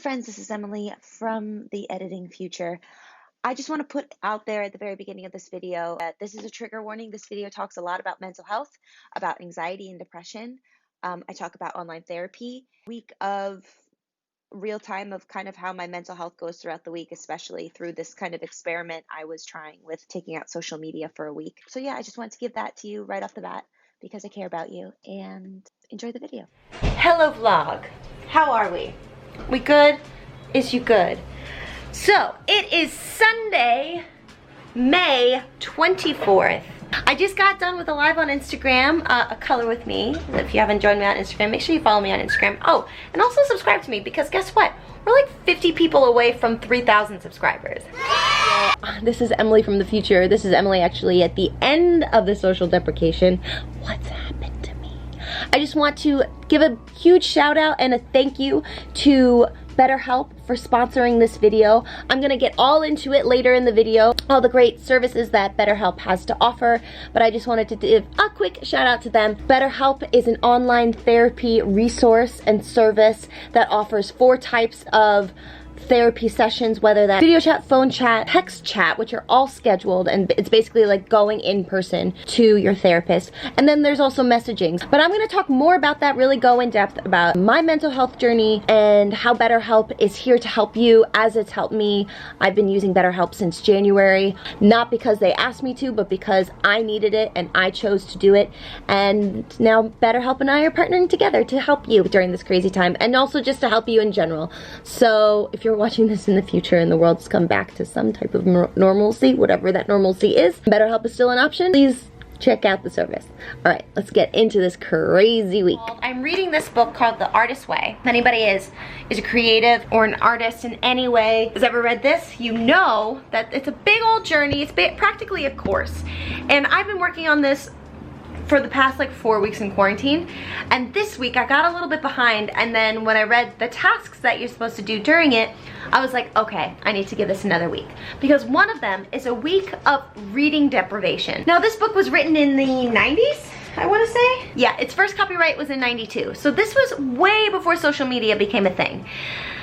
friends, this is Emily from the editing future. I just want to put out there at the very beginning of this video that this is a trigger warning. This video talks a lot about mental health, about anxiety and depression. I talk about online therapy, week of real time of kind of how my mental health goes throughout the week, especially through this kind of experiment I was trying with taking out social media for a week. So yeah, I just wanted to give that to you right off the bat because I care about you, and enjoy the video. Hello vlog, how are we? We good? Is you good? So it is Sunday, May 24th. I just got done with a live on Instagram, A Color With Me. If you haven't joined me on Instagram, make sure you follow me on Instagram. Oh, and also subscribe to me because guess what? We're like 50 people away from 3,000 subscribers. This is Emily from the future. This is Emily actually at the end of the social deprecation. What's happened to me? I just want to give a huge shout out and a thank you to BetterHelp for sponsoring this video. I'm gonna get all into it later in the video, all the great services that BetterHelp has to offer, but I just wanted to give a quick shout out to them. BetterHelp is an online therapy resource and service that offers 4 types of therapy sessions, whether that's video chat, phone chat, text chat, which are all scheduled, and it's basically like going in person to your therapist. And then there's also messaging. But I'm going to talk more about that, really go in depth about my mental health journey and how BetterHelp is here to help you as it's helped me. I've been using BetterHelp since January, not because they asked me to, but because I needed it and I chose to do it. And now BetterHelp and I are partnering together to help you during this crazy time, and also just to help you in general. So if you're watching this in the future and the world's come back to some type of normalcy, whatever that normalcy is, BetterHelp is still an option. Please check out the service. All right, let's get into this crazy week. I'm reading this book called The Artist's Way. If anybody is a creative or an artist in any way has ever read this, you know that it's a big old journey. It's practically a course. And I've been working on this for the past like 4 weeks in quarantine, and this week I got a little bit behind, and then when I read the tasks that you're supposed to do during it, I was like, okay, I need to give this another week, because one of them is a week of reading deprivation. Now this book was written in the 90s, I want to say. Yeah, its first copyright was in 92, so this was way before social media became a thing.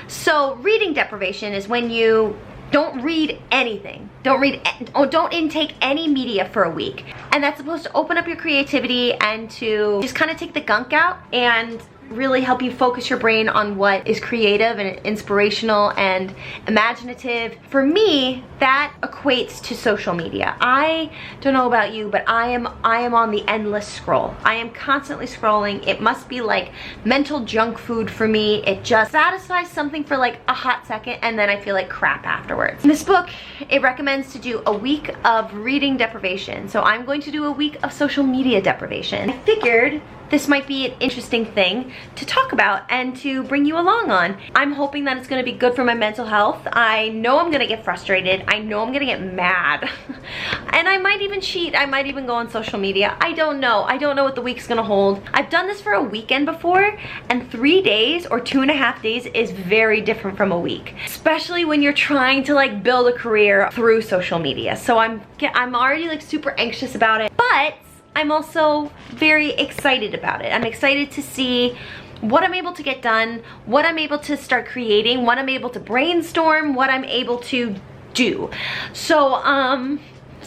So reading deprivation is when you don't read anything. Don't intake any media for a week. And that's supposed to open up your creativity and to just kind of take the gunk out and really help you focus your brain on what is creative and inspirational and imaginative. For me, that equates to social media. I don't know about you, but I am on the endless scroll. I am constantly scrolling. It must be like mental junk food for me. It just satisfies something for like a hot second, and then I feel like crap afterwards. In this book, it recommends to do a week of reading deprivation. So I'm going to do a week of social media deprivation. I figured this might be an interesting thing to talk about and to bring you along on. I'm hoping that it's gonna be good for my mental health. I know I'm gonna get frustrated. I know I'm gonna get mad. And I might even cheat. I might even go on social media. I don't know. I don't know what the week's gonna hold. I've done this for a weekend before, and 3 days or 2.5 days is very different from a week, especially when you're trying to like build a career through social media. So I'm already like super anxious about it, but I'm also very excited about it. I'm excited to see what I'm able to get done, what I'm able to start creating, what I'm able to brainstorm, what I'm able to do. So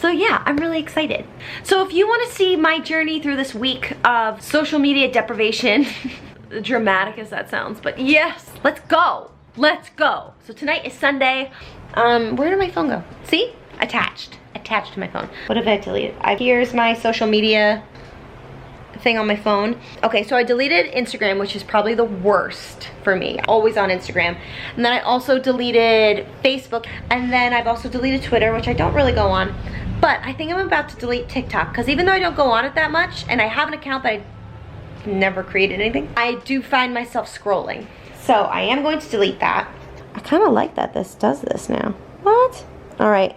yeah, I'm really excited. So if you want to see my journey through this week of social media deprivation, dramatic as that sounds, but yes, let's go. Let's go. So tonight is Sunday. Where did my phone go? See? Attached to my phone. What if I deleted? Here's my social media thing on my phone. Okay, so I deleted Instagram, which is probably the worst for me. Always on Instagram. And then I also deleted Facebook, and then I've also deleted Twitter, which I don't really go on. But I think I'm about to delete TikTok, because even though I don't go on it that much, and I have an account that I never created anything, I do find myself scrolling. So I am going to delete that. I kind of like that this does this now. What? All right,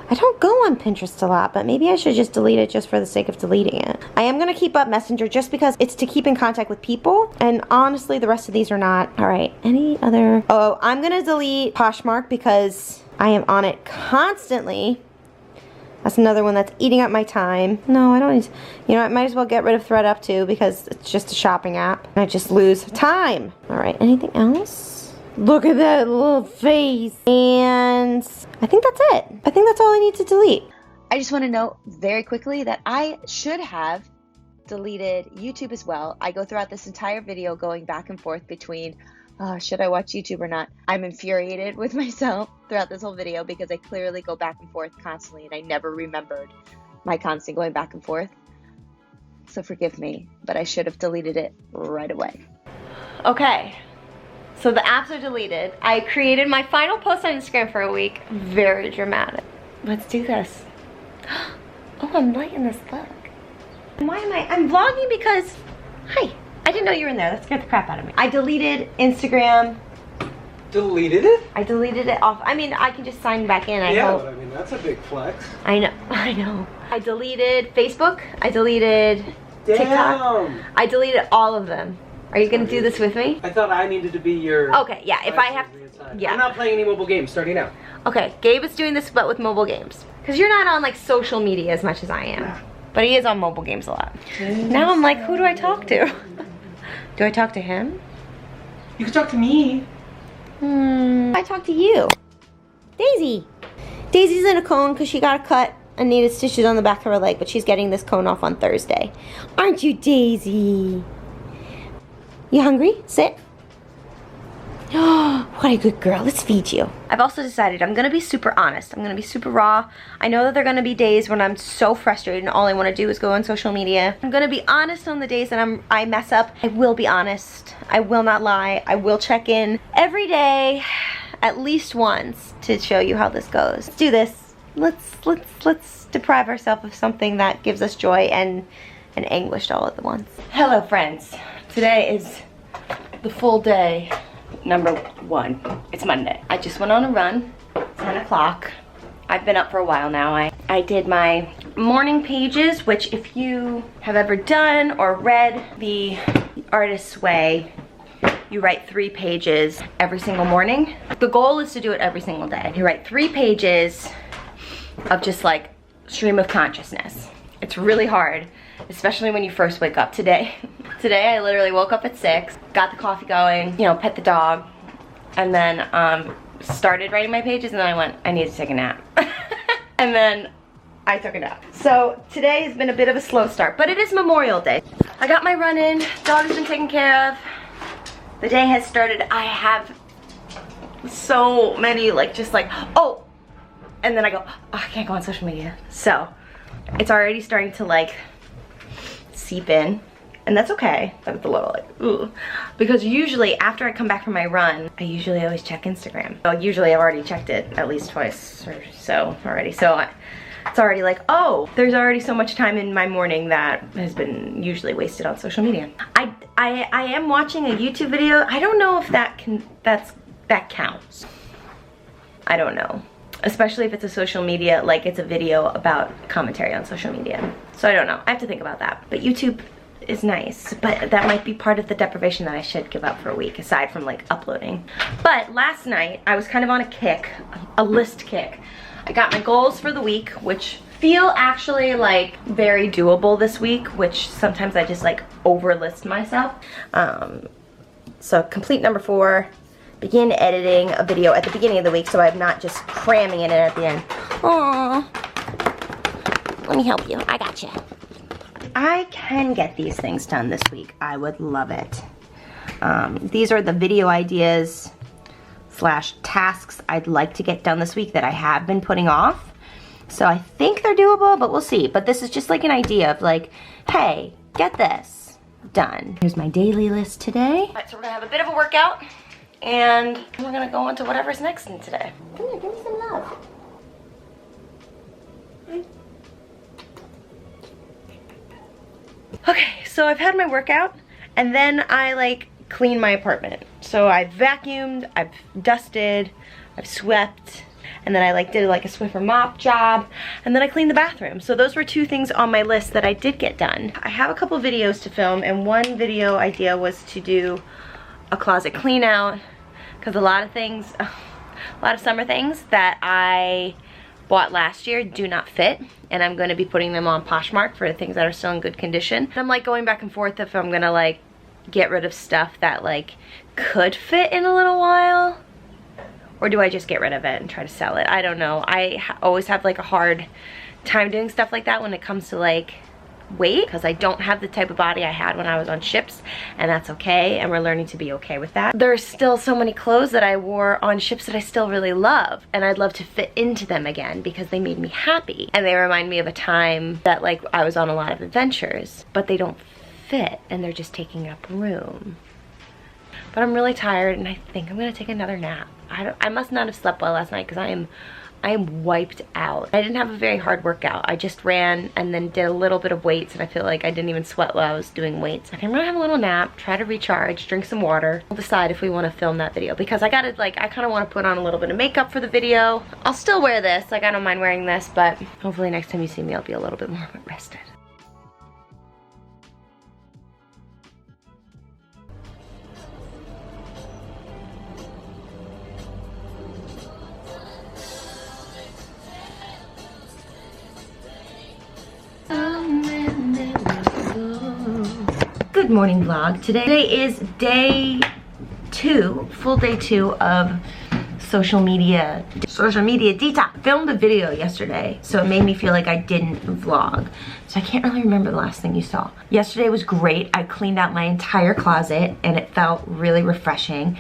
I don't go on Pinterest a lot, but maybe I should just delete it just for the sake of deleting it. I am gonna keep up Messenger just because it's to keep in contact with people, and honestly, the rest of these are not. All right, any other? Oh, I'm gonna delete Poshmark because I am on it constantly. That's another one that's eating up my time. No, I don't need to, you know, I might as well get rid of ThreadUp too because it's just a shopping app and I just lose time. All right, anything else? Look at that little face. And I think that's it. I think that's all I need to delete. I just want to note very quickly that I should have deleted YouTube as well. I go throughout this entire video going back and forth between, oh, should I watch YouTube or not? I'm infuriated with myself throughout this whole video because I clearly go back and forth constantly and I never remembered my constant going back and forth. So forgive me, but I should have deleted it right away. Okay. So the apps are deleted. I created my final post on Instagram for a week. Very dramatic. Let's do this. Oh, I'm lighting this look. Why am I'm vlogging because, hi, I didn't know you were in there. That scared the crap out of me. I deleted Instagram. Deleted it? I deleted it off. I mean, I can just sign back in. Yeah, but I mean, that's a big flex. I know. I deleted Facebook. I deleted TikTok. I deleted all of them. Are you gonna do this with me? I thought I needed to be your... Okay, yeah, if I have... Yeah. I'm not playing any mobile games starting out. Okay, Gabe is doing this but with mobile games. Because you're not on like social media as much as I am. But he is on mobile games a lot. Now I'm like, who do I talk to? Do I talk to him? You can talk to me. I talk to you. Daisy. Daisy's in a cone because she got a cut and needed stitches on the back of her leg, but she's getting this cone off on Thursday. Aren't you, Daisy? You hungry? Sit. Oh, what a good girl. Let's feed you. I've also decided I'm going to be super honest. I'm going to be super raw. I know that there are going to be days when I'm so frustrated and all I want to do is go on social media. I'm going to be honest on the days that I mess up. I will be honest. I will not lie. I will check in every day at least once to show you how this goes. Let's do this. Let's deprive ourselves of something that gives us joy and anguish all at once. Hello, friends. Today is the full day. Number 1, it's Monday. I just went on a run, 10 o'clock. I've been up for a while now. I did my morning pages, which if you have ever done or read The Artist's Way, you write 3 pages every single morning. The goal is to do it every single day. You write 3 pages of just like stream of consciousness. It's really hard, especially when you first wake up. Today I literally woke up at 6, got the coffee going, you know, pet the dog, and then started writing my pages, and then I went, I need to take a nap. And then I took a nap. So today has been a bit of a slow start, but it is Memorial Day. I got my run in, dog has been taken care of. The day has started. I have so many oh, and then I go, oh, I can't go on social media. So it's already starting to like seep in, and that's okay. But it's a little like, ooh. Because usually after I come back from my run, I usually always check Instagram. So usually I've already checked it at least twice or so already. So it's already like, oh, there's already so much time in my morning that has been usually wasted on social media. I am watching a YouTube video. I don't know if that counts. I don't know. Especially if it's a social media, like it's a video about commentary on social media. So I don't know, I have to think about that. But YouTube is nice, but that might be part of the deprivation that I should give up for a week, aside from like uploading. But last night, I was kind of on a kick, a list kick. I got my goals for the week, which feel actually like very doable this week, which sometimes I just like overlist myself. So complete number 4. Begin editing a video at the beginning of the week so I'm not just cramming it in at the end. Aww. Let me help you. I got you. I can get these things done this week. I would love it. These are the video ideas / tasks I'd like to get done this week that I have been putting off. So I think they're doable, but we'll see. But this is just like an idea of like, hey, get this done. Here's my daily list today. All right, so we're gonna have a bit of a workout. And we're gonna go on to whatever's next in today. Come here, give me some love. Okay, so I've had my workout, and then I like clean my apartment. So I've vacuumed, I've dusted, I've swept, and then I like did like a Swiffer mop job, and then I cleaned the bathroom. So those were 2 things on my list that I did get done. I have a couple videos to film, and one video idea was to do a closet clean out, because a lot of summer things that I bought last year do not fit, and I'm going to be putting them on Poshmark for the things that are still in good condition. And I'm like going back and forth if I'm gonna like get rid of stuff that like could fit in a little while? Or do I just get rid of it and try to sell it? I don't know. I always have like a hard time doing stuff like that when it comes to like weight, because I don't have the type of body I had when I was on ships, and that's okay, and we're learning to be okay with that. There's still so many clothes that I wore on ships that I still really love, and I'd love to fit into them again because they made me happy, and they remind me of a time that like I was on a lot of adventures, but they don't fit and they're just taking up room. But I'm really tired and I think I'm gonna take another nap. I must not have slept well last night because I am wiped out. I didn't have a very hard workout. I just ran and then did a little bit of weights, and I feel like I didn't even sweat while I was doing weights. I think I'm gonna have a little nap, try to recharge, drink some water. We'll decide if we wanna film that video because I kinda wanna put on a little bit of makeup for the video. I'll still wear this, like I don't mind wearing this, but hopefully next time you see me I'll be a little bit more rested. Good morning vlog. Today is day 2, full day 2 of social media detox. Filmed a video yesterday, so it made me feel like I didn't vlog. So I can't really remember the last thing you saw. Yesterday was great. I cleaned out my entire closet and it felt really refreshing.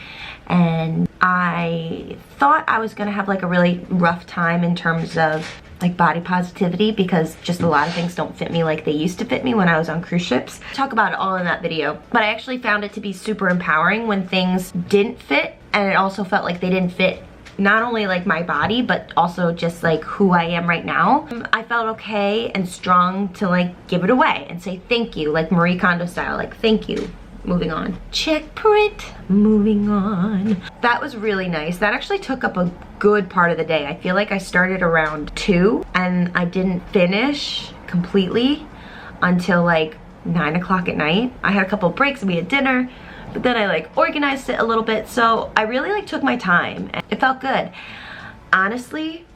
And I thought I was gonna have like a really rough time in terms of like body positivity because just a lot of things don't fit me like they used to fit me when I was on cruise ships. Talk about it all in that video. But I actually found it to be super empowering when things didn't fit, and it also felt like they didn't fit not only like my body but also just like who I am right now. I felt okay and strong to like give it away and say thank you, like Marie Kondo style, like thank you. Moving on. Check print. Moving on. That was really nice. That actually took up a good part of the day. I feel like I started around 2 and I didn't finish completely until like 9 o'clock at night. I had a couple of breaks and we had dinner, but then I like organized it a little bit. So I really like took my time and it felt good. Honestly,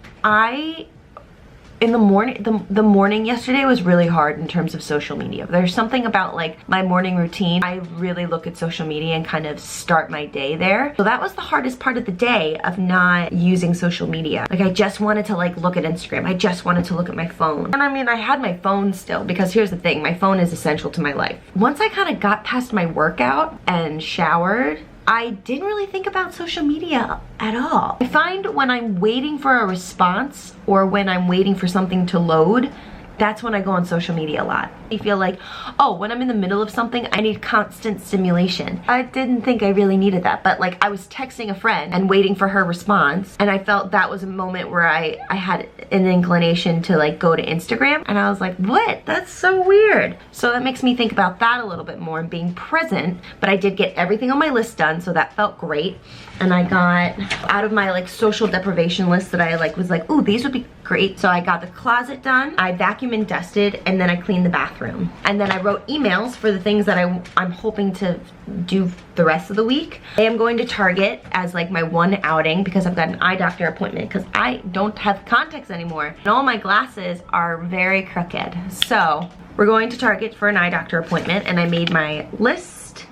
in the morning, the morning yesterday was really hard in terms of social media. There's something about like my morning routine. I really look at social media and kind of start my day there. So that was the hardest part of the day of not using social media. Like I just wanted to like look at Instagram. I just wanted to look at my phone. And I mean, I had my phone still because here's the thing, my phone is essential to my life. Once I kind of got past my workout and showered, I didn't really think about social media at all. I find when I'm waiting for a response or when I'm waiting for something to load, that's when I go on social media a lot. I feel like, oh, when I'm in the middle of something, I need constant stimulation. I didn't think I really needed that, but like I was texting a friend and waiting for her response, and I felt that was a moment where I had an inclination to like go to Instagram, and I was like, what? That's so weird. So that makes me think about that a little bit more and being present, but I did get everything on my list done, so that felt great. And I got out of my like social deprivation list that I like was like, ooh, these would be great. So I got the closet done, I vacuumed and dusted, and then I cleaned the bathroom. And then I wrote emails for the things that I'm hoping to do the rest of the week. I am going to Target as like my one outing because I've got an eye doctor appointment because I don't have contacts anymore. And all my glasses are very crooked. So we're going to Target for an eye doctor appointment, and I made my list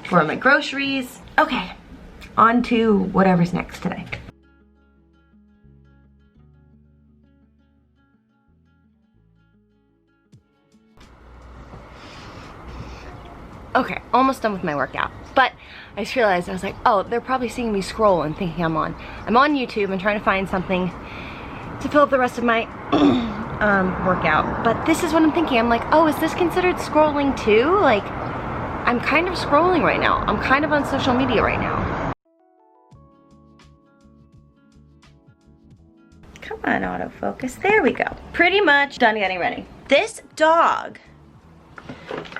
for my groceries. Okay, on to whatever's next today. Okay, almost done with my workout, but I just realized, I was like, oh, they're probably seeing me scroll and thinking I'm on YouTube and trying to find something to fill up the rest of my workout. But this is what I'm thinking. I'm like, oh, is this considered scrolling too? Like, I'm kind of scrolling right now. I'm kind of on social media right now. Come on, autofocus. There we go. Pretty much done getting ready. This dog,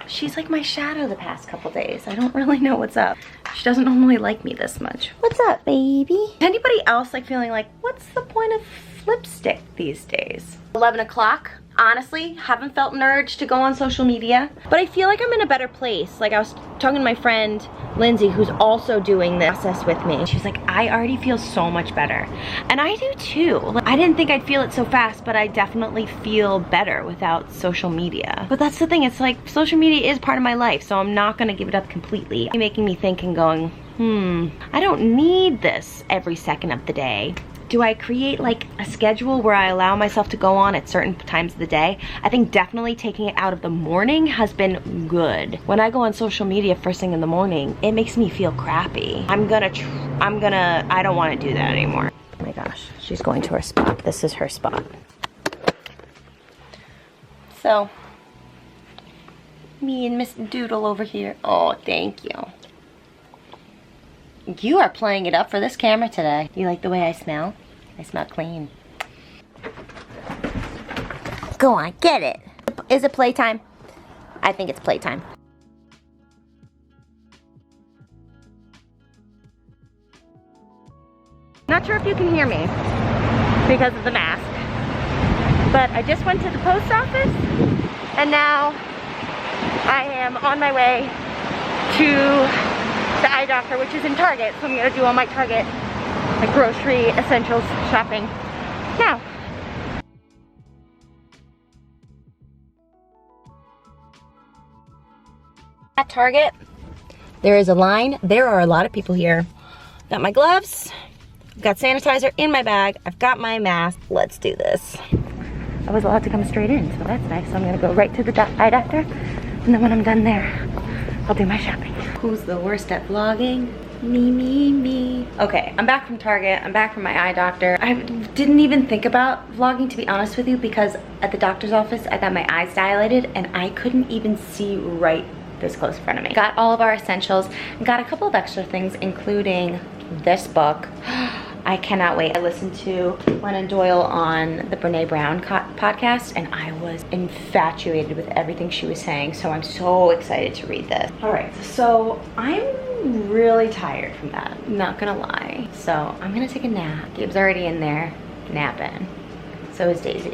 she's like my shadow the past couple days. I don't really know what's up. She doesn't normally like me this much. What's up, baby? Anybody else like feeling like, what's the point of lipstick these days? 11 o'clock. honestly haven't felt an urge to go on social media, but I feel like I'm in a better place. Like I was talking to my friend Lindsay, who's also doing this process with me. She was like, I already feel so much better. And I do too. Like, I didn't think I'd feel it so fast, but I definitely feel better without social media. But that's the thing, it's like social media is part of my life, so I'm not gonna give it up completely. It's making me think and going, I don't need this every second of the day. Do I create like a schedule where I allow myself to go on at certain times of the day? I think definitely taking it out of the morning has been good. When I go on social media first thing in the morning, it makes me feel crappy. I don't want to do that anymore. Oh my gosh, she's going to her spot. This is her spot. So, me and Miss Doodle over here. Oh, thank you. You are playing it up for this camera today. You like the way I smell? I smell clean. Go on, get it. Is it playtime? I think it's playtime. Not sure if you can hear me because of the mask, but I just went to the post office and now I am on my way to the eye doctor, which is in Target, so I'm gonna do all my Target, like grocery essentials shopping now. At Target, there is a line. There are a lot of people here. Got my gloves, got sanitizer in my bag, I've got my mask. Let's do this. I was allowed to come straight in, so that's nice. So I'm gonna go right to the eye doctor, and then when I'm done there, I'll do my shopping. Who's the worst at vlogging? Me. Okay, I'm back from Target. I'm back from my eye doctor. I didn't even think about vlogging, to be honest with you, because at the doctor's office, I got my eyes dilated and I couldn't even see right this close in front of me. Got all of our essentials and got a couple of extra things, including this book. I cannot wait. I listened to Glennon Doyle on the Brene Brown podcast, and I was infatuated with everything she was saying, so I'm so excited to read this. All right, so I'm really tired from that, I'm not gonna lie. So I'm gonna take a nap. Gabe's already in there napping. So is Daisy.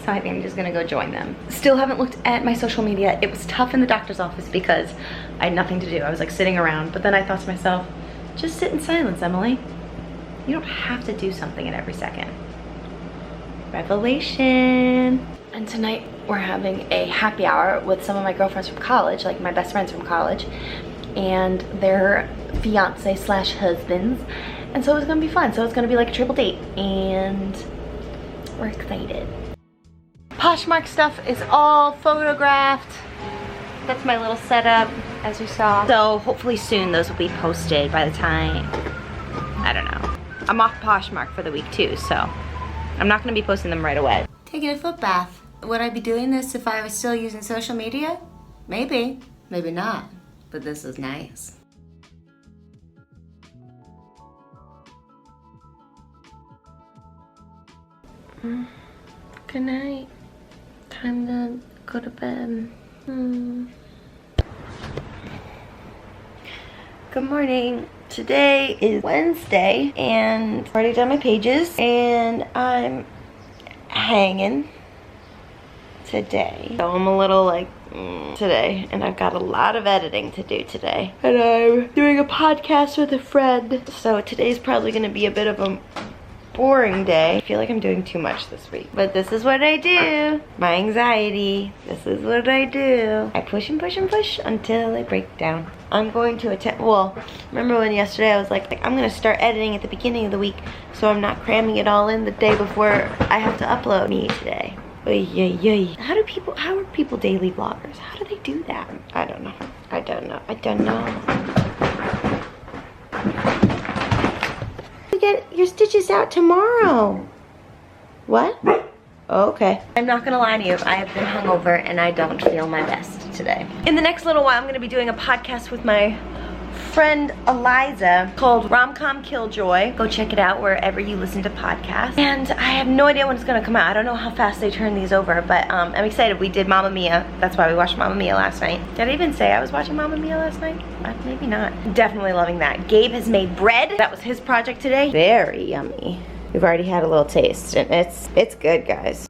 So I think I'm just gonna go join them. Still haven't looked at my social media. It was tough in the doctor's office because I had nothing to do. I was like sitting around, but then I thought to myself, just sit in silence, Emily. You don't have to do something at every second. Revelation. And tonight we're having a happy hour with some of my girlfriends from college, like my best friends from college, and their fiance slash husbands. And so it's gonna be fun. So it's gonna be like a triple date, and we're excited. Poshmark stuff is all photographed. That's my little setup, as you saw. So hopefully soon those will be posted by the time, I don't know. I'm off Poshmark for the week too, so I'm not gonna be posting them right away. Taking a foot bath. Would I be doing this if I was still using social media? Maybe, maybe not, but this is nice. Good night. Time to go to bed. Good morning. Today is Wednesday and I've already done my pages and I'm hanging today. So I'm a little like today, and I've got a lot of editing to do today. And I'm doing a podcast with a friend. So today's probably gonna be a bit of a boring day. I feel like I'm doing too much this week. But this is what I do. My anxiety. This is what I do. I push and push and push until I break down. I'm going to attempt, well, remember when yesterday I was like I'm gonna start editing at the beginning of the week so I'm not cramming it all in the day before I have to upload me today. How are people daily vloggers? How do they do that? I don't know. You get your stitches out tomorrow. What? Okay. I'm not gonna lie to you, I have been hungover and I don't feel my best today. In the next little while, I'm gonna be doing a podcast with my friend Eliza called Rom-Com Killjoy. Go check it out wherever you listen to podcasts. And I have no idea when it's gonna come out. I don't know how fast they turn these over, but I'm excited. We did Mamma Mia. That's why we watched Mamma Mia last night. Did I even say I was watching Mamma Mia last night? Maybe not. Definitely loving that. Gabe has made bread. That was his project today. Very yummy. We've already had a little taste and it's good, guys.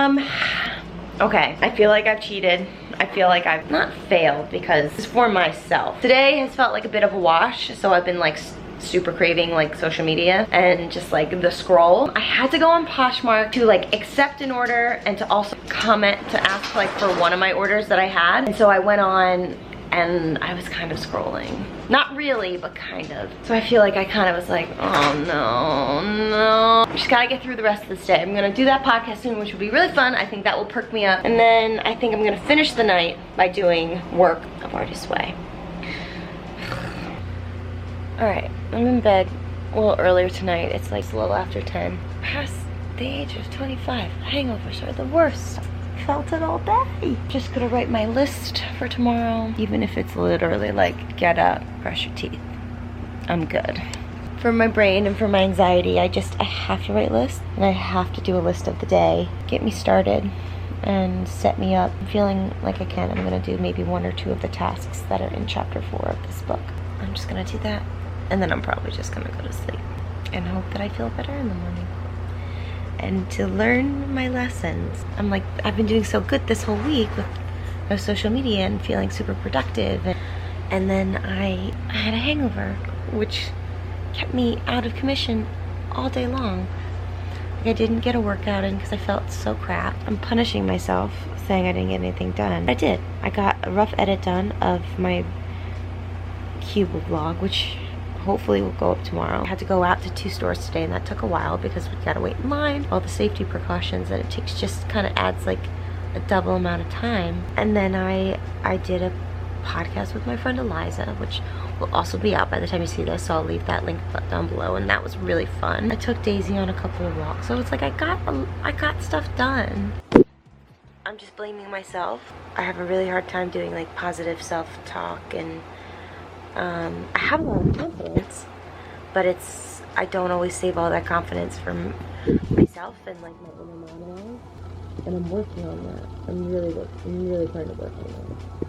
Okay, I feel like I've cheated. I feel like I've not failed because it's for myself. Today has felt like a bit of a wash, so I've been like super craving like social media and just like the scroll. I had to go on Poshmark to like accept an order and to also comment to ask like for one of my orders that I had. And so I went on and I was kind of scrolling. Not really, but kind of. So I feel like I kind of was like, oh no. Just gotta get through the rest of this day. I'm gonna do that podcast soon, which will be really fun. I think that will perk me up. And then I think I'm gonna finish the night by doing work. I've already sway. All right, I'm in bed a little earlier tonight. It's like a little after 10. Past the age of 25, hangovers are the worst. Felt it all day. Just gonna write my list for tomorrow, even if it's literally like get up, brush your teeth. I'm good. For my brain and for my anxiety, I have to write lists, and I have to do a list of the day, get me started and set me up. I'm feeling like I can. I'm gonna do maybe 1 or 2 of the tasks that are in chapter 4 of this book. I'm just gonna do that, and then I'm probably just gonna go to sleep and hope that I feel better in the morning. And to learn my lessons. I've been doing so good this whole week with my social media and feeling super productive. And then I had a hangover, which kept me out of commission all day long. Like I didn't get a workout in because I felt so crap. I'm punishing myself saying I didn't get anything done. I did. I got a rough edit done of my Cuba vlog, which hopefully will go up tomorrow. I had to go out to 2 stores today, and that took a while because we gotta wait in line, all the safety precautions, and it takes just kind of adds like a double amount of time. And then I did a podcast with my friend Eliza, which will also be out by the time you see this, so I'll leave that link down below, and that was really fun. I took Daisy on a couple of walks, so it's like I got stuff done. I'm just blaming myself. I have a really hard time doing like positive self-talk, and I have a lot of confidence, but I don't always save all that confidence from myself and like my inner monologue, and I'm working on that. I'm really trying to work on that.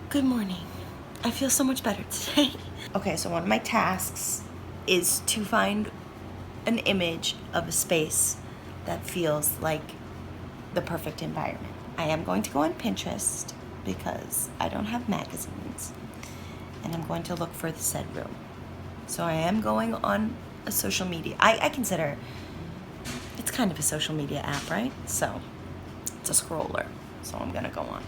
Good morning. I feel so much better today. Okay, so one of my tasks is to find an image of a space that feels like the perfect environment. I am going to go on Pinterest because I don't have magazines, and I'm going to look for the said room. So I am going on a social media. I consider it's kind of a social media app, right? So it's a scroller. So I'm gonna go on.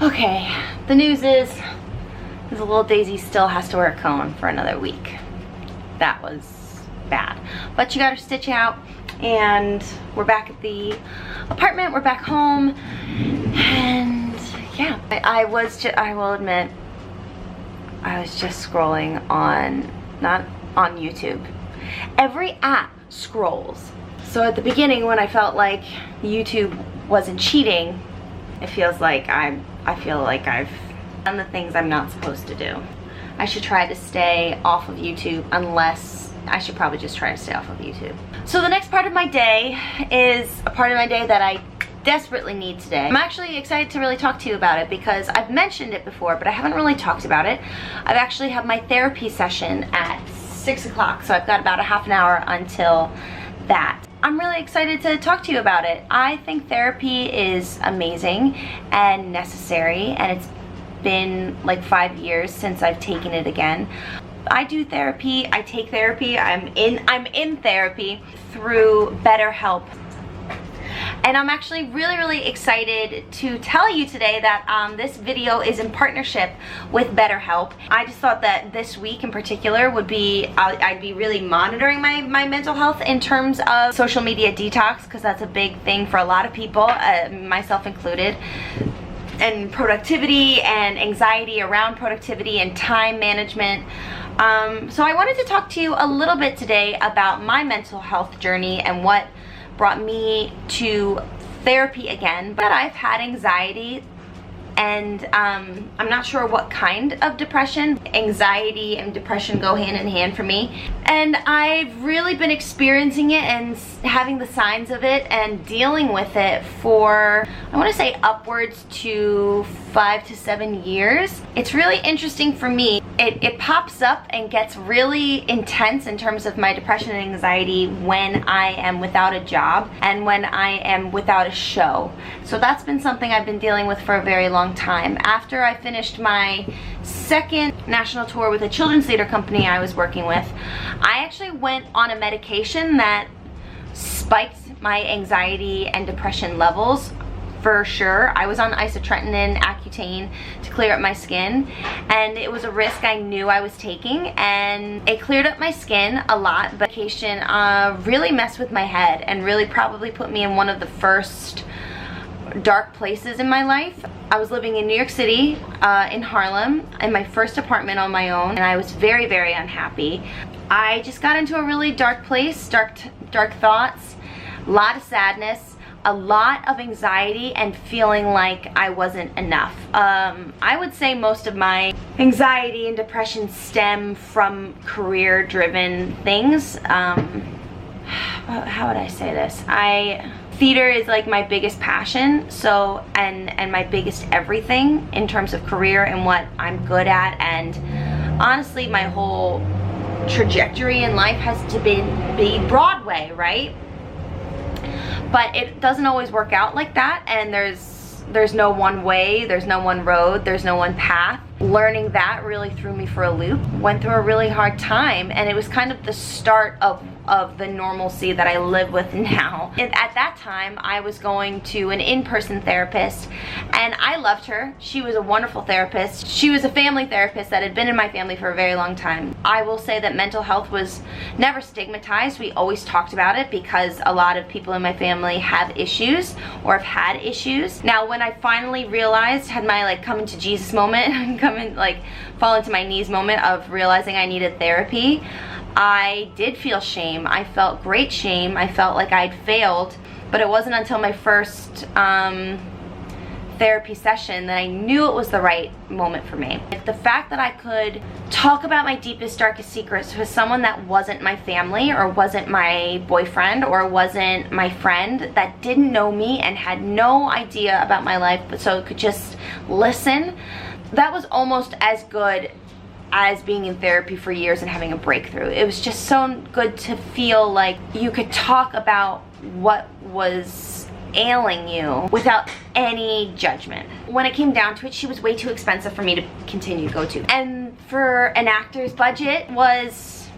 Okay, the news is the little Daisy still has to wear a cone for another week. That was bad. But she got her stitch out, and we're back at the apartment, we're back home, and yeah. I will admit, I was just scrolling on, not on YouTube. Every app scrolls. So at the beginning, when I felt like YouTube wasn't cheating, it feels like I feel like I've done the things I'm not supposed to do. I should try to stay off of YouTube, unless I should probably just try to stay off of YouTube. So the next part of my day is a part of my day that I desperately need today. I'm actually excited to really talk to you about it because I've mentioned it before, but I haven't really talked about it. I've actually had my therapy session at 6 o'clock, so I've got about a half an hour until that. I'm really excited to talk to you about it. I think therapy is amazing and necessary, and it's been like 5 years since I've taken it again. I do therapy, I take therapy, I'm in therapy through BetterHelp. And I'm actually really excited to tell you today that this video is in partnership with BetterHelp. I just thought that this week in particular would be, I'd be really monitoring my mental health in terms of social media detox, because that's a big thing for a lot of people, myself included. And productivity and anxiety around productivity and time management. So I wanted to talk to you a little bit today about my mental health journey and what brought me to therapy again, but I've had anxiety, and I'm not sure what kind of depression. Anxiety and depression go hand in hand for me, and I've really been experiencing it and having the signs of it and dealing with it for, I want to say, upwards to 5 to 7 years. It's really interesting for me. It pops up and gets really intense in terms of my depression and anxiety when I am without a job and when I am without a show. So that's been something I've been dealing with for a very long time. After I finished my second national tour with a children's theater company I was working with, I actually went on a medication that spiked my anxiety and depression levels for sure. I was on isotretinoin, Accutane to clear up my skin, and it was a risk I knew I was taking, and it cleared up my skin a lot. But medication really messed with my head and really probably put me in one of the first dark places in my life. I was living in New York City, in Harlem, in my first apartment on my own, and I was very, very unhappy. I just got into a really dark place, dark thoughts, a lot of sadness, a lot of anxiety, and feeling like I wasn't enough. I would say most of my anxiety and depression stem from career-driven things. How would I say this? Theater is like my biggest passion, so and my biggest everything in terms of career and what I'm good at, and honestly my whole trajectory in life has to be Broadway, right? But it doesn't always work out like that, and there's no one way, there's no one road, there's no one path. Learning that really threw me for a loop. Went through a really hard time, and it was kind of the start of the normalcy that I live with now. And at that time, I was going to an in-person therapist, and I loved her. She was a wonderful therapist. She was a family therapist that had been in my family for a very long time. I will say that mental health was never stigmatized. We always talked about it because a lot of people in my family have issues or have had issues. Now, when I finally realized, had my like come into Jesus moment, fall into my knees moment of realizing I needed therapy, I did feel shame. I felt great shame. I felt like I'd failed, but it wasn't until my first therapy session that I knew it was the right moment for me. The fact that I could talk about my deepest, darkest secrets with someone that wasn't my family or wasn't my boyfriend or wasn't my friend, that didn't know me and had no idea about my life, but so could just listen, that was almost as good as being in therapy for years and having a breakthrough. It was just so good to feel like you could talk about what was ailing you without any judgment. When it came down to it, she was way too expensive for me to continue to go to. And for an actor's budget was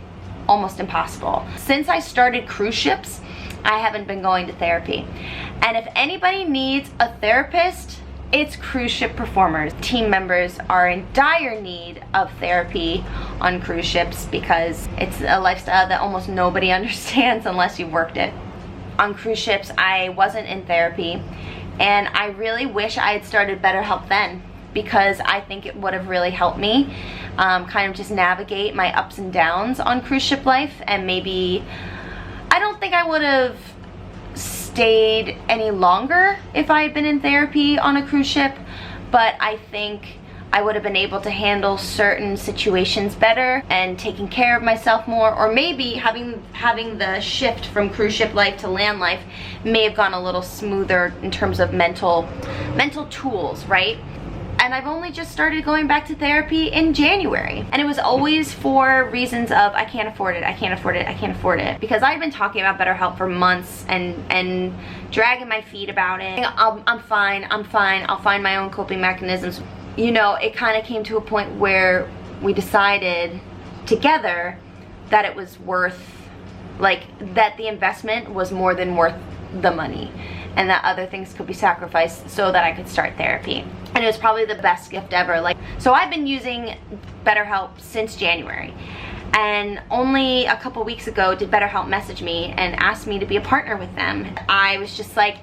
almost impossible. Since I started cruise ships, I haven't been going to therapy. And if anybody needs a therapist, it's cruise ship performers. Team members are in dire need of therapy on cruise ships because it's a lifestyle that almost nobody understands unless you've worked it. On cruise ships, I wasn't in therapy, and I really wish I had started BetterHelp then, because I think it would have really helped me kind of just navigate my ups and downs on cruise ship life. And maybe, I don't think I would have stayed any longer if I had been in therapy on a cruise ship, but I think I would have been able to handle certain situations better and taking care of myself more, or maybe having the shift from cruise ship life to land life may have gone a little smoother in terms of mental tools, right? And I've only just started going back to therapy in January. And it was always for reasons of, I can't afford it, I can't afford it, I can't afford it. Because I've been talking about BetterHelp for months and dragging my feet about it. I'm fine, I'll find my own coping mechanisms. You know, it kind of came to a point where we decided together that it was worth, like, that the investment was more than worth the money, and that other things could be sacrificed so that I could start therapy. And it was probably the best gift ever. Like, so I've been using BetterHelp since January, and only a couple weeks ago did BetterHelp message me and ask me to be a partner with them. I was just like,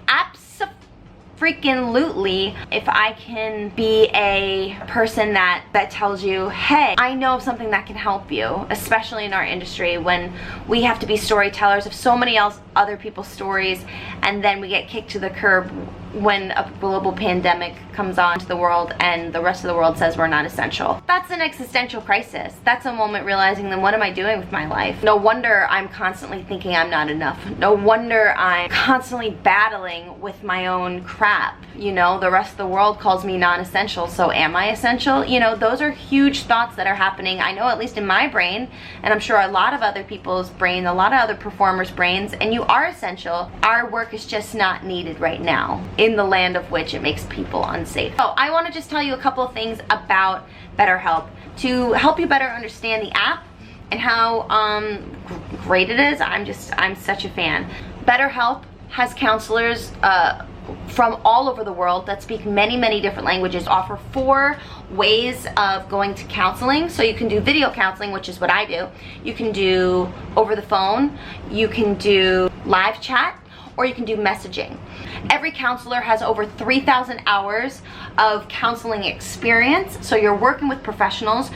freaking-lutely, if I can be a person that tells you, hey, I know of something that can help you, especially in our industry when we have to be storytellers of so many other people's stories, and then we get kicked to the curb when a global pandemic comes on to the world and the rest of the world says we're not essential. That's an existential crisis. That's a moment realizing, then what am I doing with my life? No wonder I'm constantly thinking I'm not enough. No wonder I'm constantly battling with my own crap. You know, the rest of the world calls me non-essential, so am I essential? You know, those are huge thoughts that are happening, I know, at least in my brain, and I'm sure a lot of other people's brains, a lot of other performers' brains, and you are essential. Our work is just not needed right now in the land of which it makes people unsafe. So I want to just tell you a couple of things about BetterHelp to help you better understand the app and how great it is. I'm such a fan. BetterHelp has counselors from all over the world that speak many different languages, offer 4 ways of going to counseling. So you can do video counseling, which is what I do. You can do over the phone, you can do live chat, or you can do messaging. Every counselor has over 3,000 hours of counseling experience, so you're working with professionals.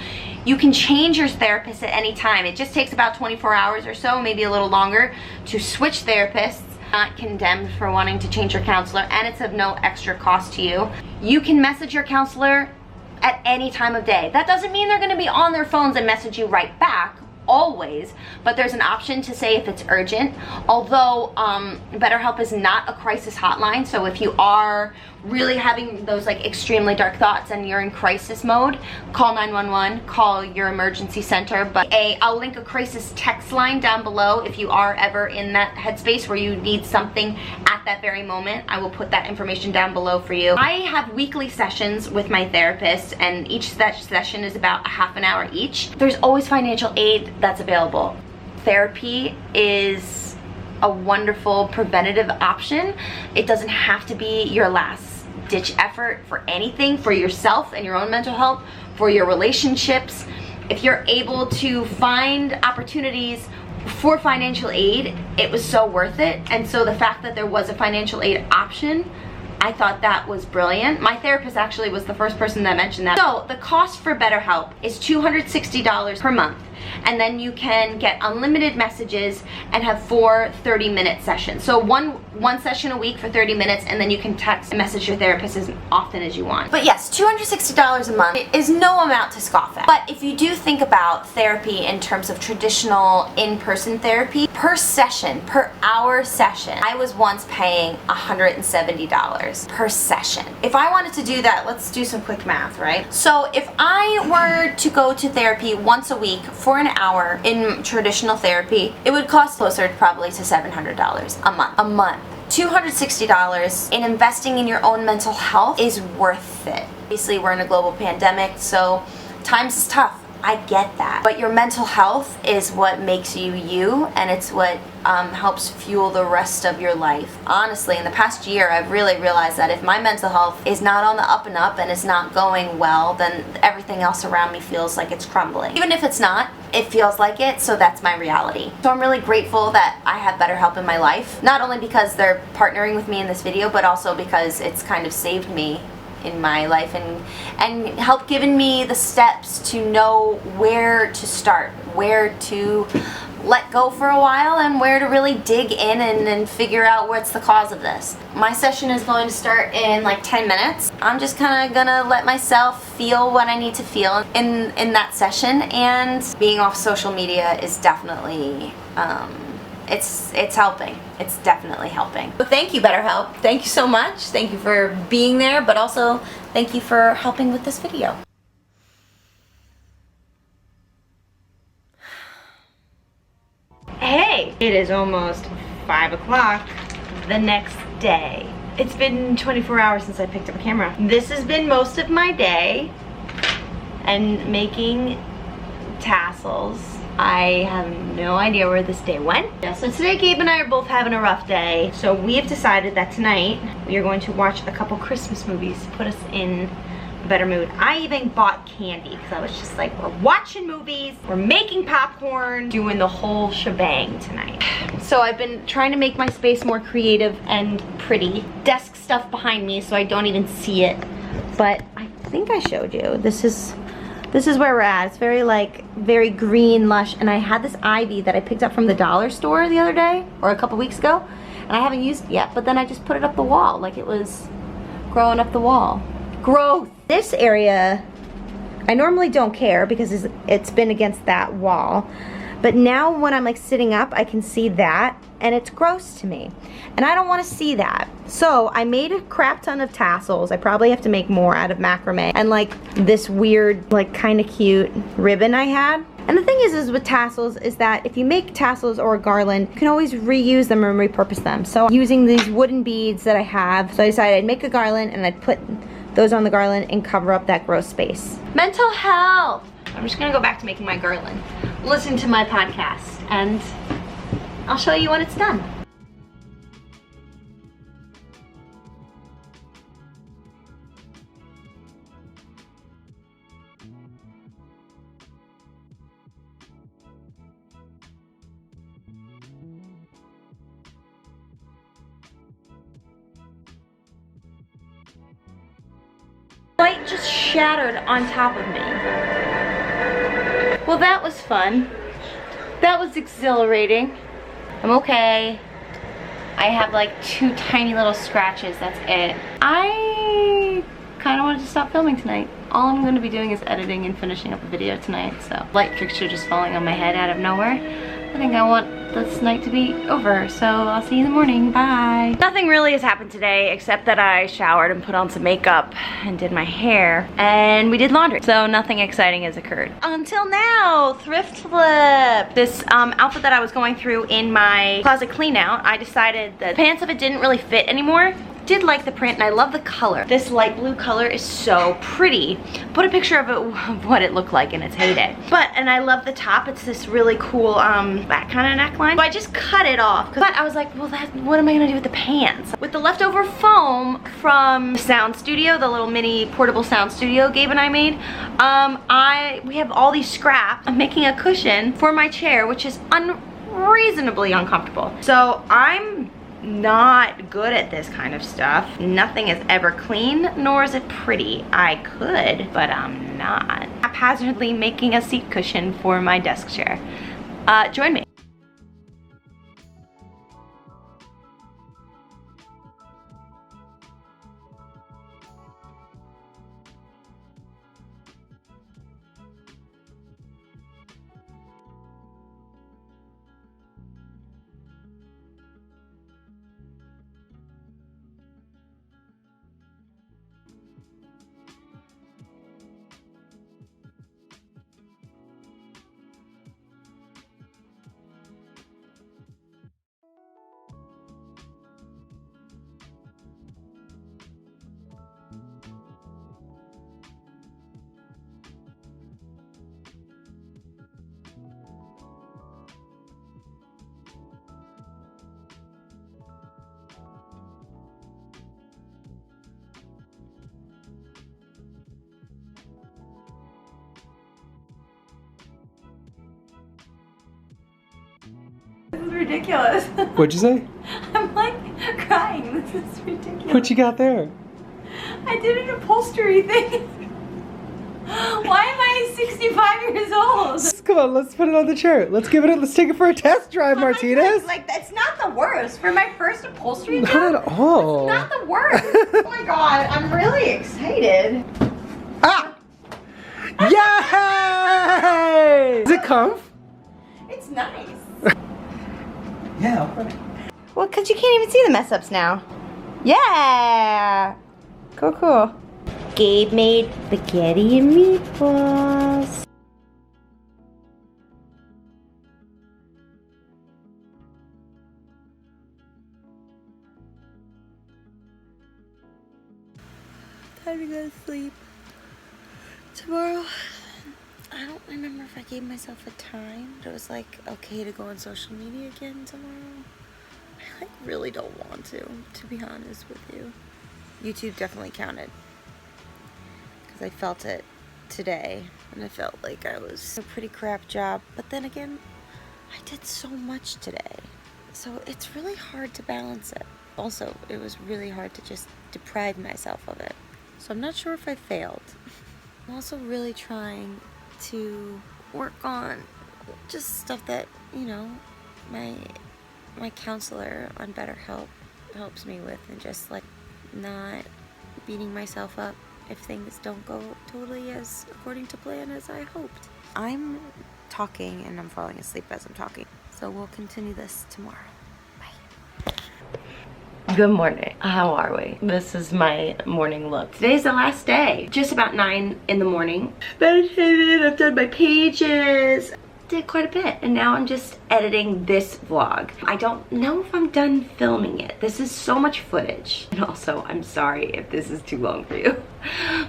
You can change your therapist at any time. It just takes about 24 hours or so, maybe a little longer, to switch therapists. Not condemned for wanting to change your counselor, and it's of no extra cost to you. You can message your counselor at any time of day. That doesn't mean they're going to be on their phones and message you right back always, but there's an option to say if it's urgent. Although BetterHelp is not a crisis hotline, so if you are really having those like extremely dark thoughts and you're in crisis mode, call 911, call your emergency center. But I'll link a crisis text line down below if you are ever in that headspace where you need something at that very moment. I will put that information down below for you. I have weekly sessions with my therapist, and each session is about a half an hour each. There's always financial aid that's available. Therapy is a wonderful preventative option. It doesn't have to be your last ditch effort for anything, for yourself and your own mental health, for your relationships. If you're able to find opportunities for financial aid, it was so worth it. And so the fact that there was a financial aid option, I thought that was brilliant. My therapist actually was the first person that mentioned that. So the cost for BetterHelp is $260 per month. And then you can get unlimited messages and have 4 30-minute sessions. So one session a week for 30 minutes, and then you can text and message your therapist as often as you want. But yes, $260 a month is no amount to scoff at. But if you do think about therapy in terms of traditional in-person therapy, per session, per hour session, I was once paying $170 per session. If I wanted to do that, let's do some quick math, right? So if I were to go to therapy once a week for an hour in traditional therapy, it would cost closer probably to $700 a month. $260 in investing in your own mental health is worth it. Obviously, we're in a global pandemic, so times is tough. I get that. But your mental health is what makes you you, and it's what helps fuel the rest of your life. Honestly, in the past year, I've really realized that if my mental health is not on the up and up and is not going well, then everything else around me feels like it's crumbling. Even if it's not, it feels like it, so that's my reality. So I'm really grateful that I have BetterHelp in my life, not only because they're partnering with me in this video, but also because it's kind of saved me in my life and helped given me the steps to know where to start, where to let go for a while, and where to really dig in and figure out what's the cause of this. My session is going to start in like 10 minutes. I'm just kind of gonna let myself feel what I need to feel in that session, and being off social media is definitely it's helping. It's definitely helping. So thank you, BetterHelp. Thank you so much. Thank you for being there, but also thank you for helping with this video. Hey, it is almost 5 o'clock the next day. It's been 24 hours since I picked up a camera. This has been most of my day, and making tassels. I have no idea where this day went. Yeah, so today Gabe and I are both having a rough day. So we have decided that tonight we are going to watch a couple Christmas movies to put us in a better mood. I even bought candy because I was just like, we're watching movies, we're making popcorn, doing the whole shebang tonight. So I've been trying to make my space more creative and pretty. Desk stuff behind me so I don't even see it. But I think I showed you. This is This is where we're at. It's very like, very green, lush, and I had this ivy that I picked up from the dollar store the other day, or a couple weeks ago, and I haven't used it yet, but then I just put it up the wall like it was growing up the wall. Growth! This area, I normally don't care because it's been against that wall, but now when I'm like sitting up, I can see that, and it's gross to me. And I don't want to see that. So I made a crap ton of tassels. I probably have to make more out of macrame. And like this weird, like kind of cute ribbon I had. And the thing is with tassels is that if you make tassels or a garland, you can always reuse them or repurpose them. So using these wooden beads that I have, so I decided I'd make a garland and I'd put those on the garland and cover up that gross space. Mental health. I'm just gonna go back to making my garland. Listen to my podcast and I'll show you when it's done. Light just shattered on top of me. Well, that was fun. That was exhilarating. I'm okay. I have like 2 tiny little scratches, that's it. I kind of wanted to stop filming tonight. All I'm going to be doing is editing and finishing up a video tonight, so. Light fixture just falling on my head out of nowhere. I think I want this night to be over, so I'll see you in the morning, bye. Nothing really has happened today except that I showered and put on some makeup and did my hair, and we did laundry, so nothing exciting has occurred. Until now, thrift flip. This outfit that I was going through in my closet clean out, I decided that pants of it didn't really fit anymore. Did like the print and I love the color. This light blue color is so pretty. Put a picture of it, of what it looked like in its heyday. And I love the top. It's this really cool, that kind of neckline. So I just cut it off. But I was like, well, what am I gonna do with the pants? With the leftover foam from the sound studio, the little mini portable sound studio Gabe and I made, we have all these scraps. I'm making a cushion for my chair, which is unreasonably uncomfortable. So I'm not good at this kind of stuff. Nothing is ever clean, nor is it pretty. I could, but I'm not. Haphazardly making a seat cushion for my desk chair. Join me. This is ridiculous. What'd you say? I'm like crying. This is ridiculous. What you got there? I did an upholstery thing. Why am I 65 years old? Come on, let's put it on the chair. Let's take it for a test drive, Martinez. Like, that's not the worst. For my first upholstery Not job, at all. it's not the worst. Oh my god, I'm really excited. Ah! Yay! Is it comf? It's nice. Yeah, okay. Well, because you can't even see the mess ups now. Yeah! Cool, cool. Gabe made spaghetti and meatballs. Time to go to sleep. Tomorrow, I don't remember if I gave myself a time. It was like okay to go on social media again tomorrow. I like really don't want to be honest with you. YouTube definitely counted. Because I felt it today. And I felt like I was a pretty crap job. But then again, I did so much today. So it's really hard to balance it. Also, it was really hard to just deprive myself of it. So I'm not sure if I failed. I'm also really trying to work on just stuff that, you know, my counselor on BetterHelp helps me with, and just like not beating myself up if things don't go totally as according to plan as I hoped. I'm talking and I'm falling asleep as I'm talking, so we'll continue this tomorrow. Bye. Good morning. How are we? This is my morning look. Today's the last day. Just about 9 in the morning. Meditated, I've done my pages. Did quite a bit, and now I'm just editing this vlog. I don't know if I'm done filming it. This is so much footage. And also, I'm sorry if this is too long for you.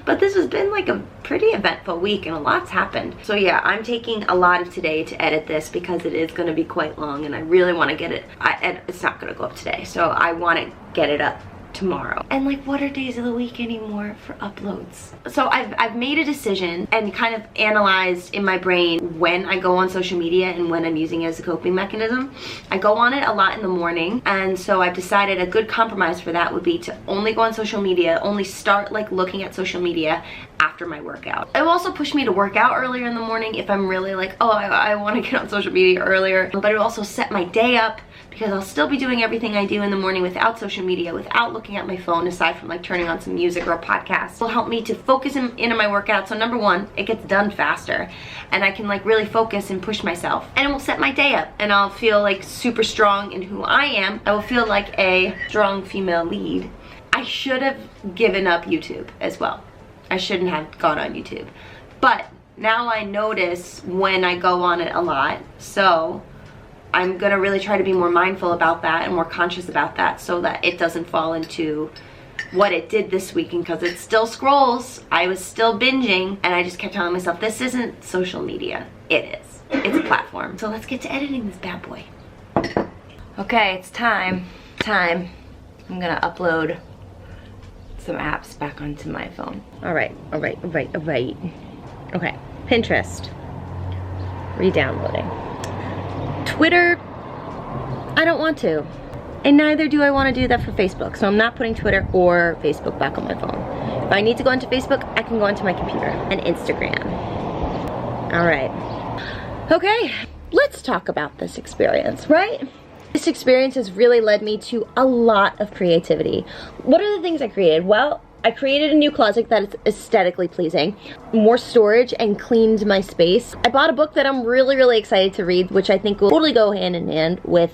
But this has been like a pretty eventful week and a lot's happened. So yeah, I'm taking a lot of today to edit this because it is gonna be quite long and I really wanna get it. It's not gonna go up today, so I wanna get it up tomorrow. And like, what are days of the week anymore for uploads? So I've made a decision and kind of analyzed in my brain when I go on social media and when I'm using it as a coping mechanism. I go on it a lot in the morning, and so I've decided a good compromise for that would be to only go on social media, only start like looking at social media after my workout. It will also push me to work out earlier in the morning if I'm really like, oh, I want to get on social media earlier, but it will also set my day up because I'll still be doing everything I do in the morning without social media, without looking at my phone, aside from like turning on some music or a podcast. It will help me to focus into my workout. So number one, it gets done faster and I can like really focus and push myself, and it will set my day up and I'll feel like super strong in who I am. I will feel like a strong female lead. I should have given up YouTube as well. I shouldn't have gone on YouTube, but now I notice when I go on it a lot, so I'm gonna really try to be more mindful about that and more conscious about that so that it doesn't fall into what it did this weekend, because it still scrolls. I was still binging and I just kept telling myself, this isn't social media. It is. It's a platform. So let's get to editing this bad boy. Okay, it's time. I'm gonna upload some apps back onto my phone. All right. Okay, Pinterest, re-downloading. Twitter, I don't want to. And neither do I want to do that for Facebook. So I'm not putting Twitter or Facebook back on my phone. If I need to go into Facebook, I can go into my computer. And Instagram. All right. Okay, let's talk about this experience, right? This experience has really led me to a lot of creativity. What are the things I created? Well, I created a new closet that is aesthetically pleasing, more storage, and cleaned my space. I bought a book that I'm really excited to read, which I think will totally go hand in hand with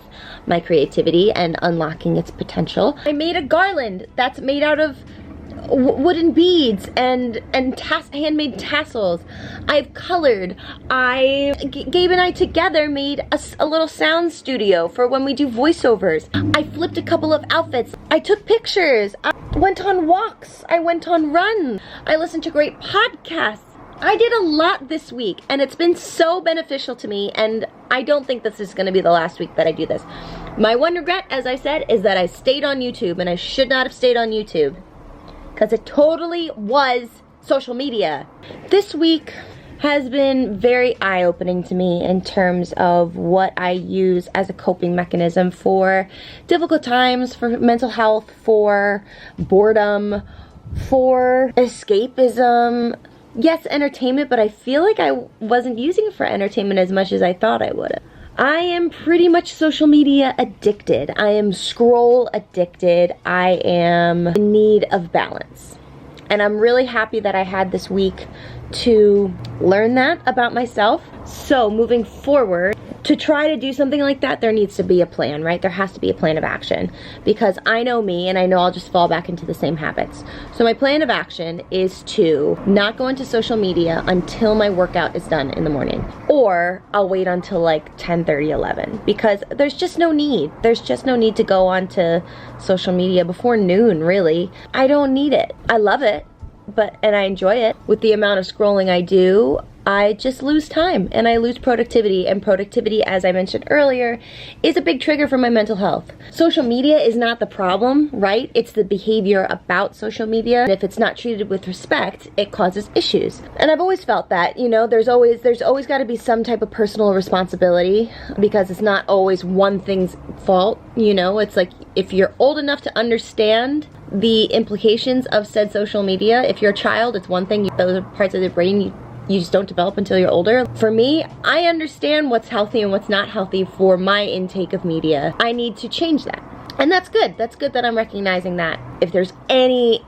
my creativity and unlocking its potential. I made a garland that's made out of wooden beads and handmade tassels. I've colored. Gabe and I together made a little sound studio for when we do voiceovers. I flipped a couple of outfits. I took pictures. I went on walks. I went on runs. I listened to great podcasts. I did a lot this week and it's been so beneficial to me, and I don't think this is going to be the last week that I do this. My one regret, as I said, is that I stayed on YouTube, and I should not have stayed on YouTube, because it totally was social media. This week has been very eye-opening to me in terms of what I use as a coping mechanism for difficult times, for mental health, for boredom, for escapism. Yes, entertainment, but I feel like I wasn't using it for entertainment as much as I thought I would have. I am pretty much social media addicted. I am scroll addicted. I am in need of balance. And I'm really happy that I had this week to learn that about myself. So moving forward, to try to do something like that, there needs to be a plan, right? There has to be a plan of action, because I know me and I know I'll just fall back into the same habits. So my plan of action is to not go into social media until my workout is done in the morning, or I'll wait until like 10:30, 11, because there's just no need. There's just no need to go onto social media before noon, really. I don't need it. I love it, and I enjoy it. With the amount of scrolling I do, I just lose time and I lose productivity, and productivity, as I mentioned earlier, is a big trigger for my mental health. Social media is not the problem, right? It's the behavior about social media. And if it's not treated with respect, it causes issues. And I've always felt that, you know, there's always got to be some type of personal responsibility, because it's not always one thing's fault, you know? It's like, if you're old enough to understand the implications of said social media. If you're a child, it's one thing. Those are parts of the brain you just don't develop until you're older. For me, I understand what's healthy and what's not healthy for my intake of media. I need to change that. And that's good. That's good that I'm recognizing that. If there's any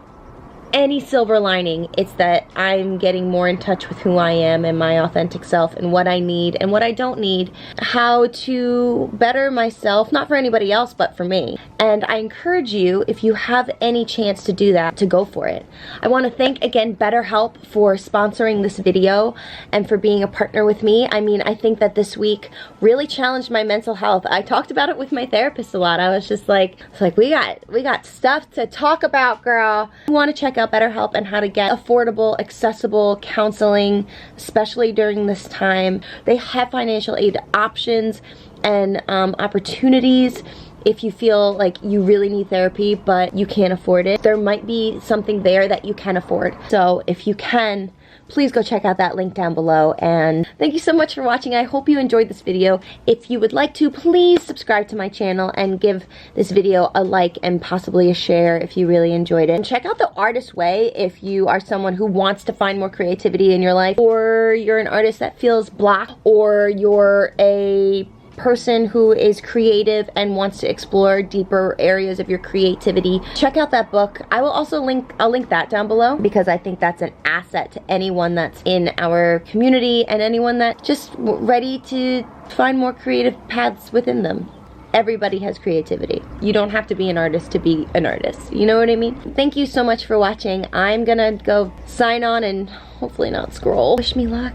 silver lining, it's that I'm getting more in touch with who I am and my authentic self and what I need and what I don't need, how to better myself, not for anybody else, but for me. And I encourage you, if you have any chance to do that, to go for it. I want to thank again BetterHelp for sponsoring this video and for being a partner with me. I mean, I think that this week really challenged my mental health. I talked about it with my therapist a lot. I was just like, we got stuff to talk about, girl. You want to check out BetterHelp and how to get affordable, accessible counseling, especially during this time. They have financial aid options and opportunities if you feel like you really need therapy but you can't afford it. There might be something there that you can afford. So if you can, please go check out that link down below. And thank you so much for watching. I hope you enjoyed this video. If you would like to, please subscribe to my channel and give this video a like and possibly a share if you really enjoyed it. And check out The Artist Way if you are someone who wants to find more creativity in your life, or you're an artist that feels blocked, or you're a person who is creative and wants to explore deeper areas of your creativity. Check out that book. I will also I'll link that down below, because I think that's an asset to anyone that's in our community and anyone that's just ready to find more creative paths within them. Everybody has creativity. You don't have to be an artist to be an artist. You know what I mean? Thank you so much for watching. I'm gonna go sign on and hopefully not scroll. Wish me luck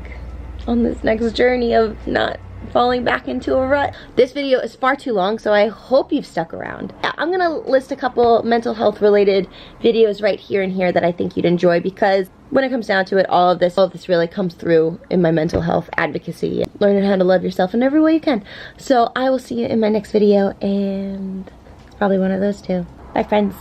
on this next journey of not falling back into a rut. This video is far too long, so I hope you've stuck around. I'm gonna list a couple mental health related videos right here and here that I think you'd enjoy, because when it comes down to it, all of this really comes through in my mental health advocacy, learning how to love yourself in every way you can. So I will see you in my next video, and probably one of those too. Bye, friends.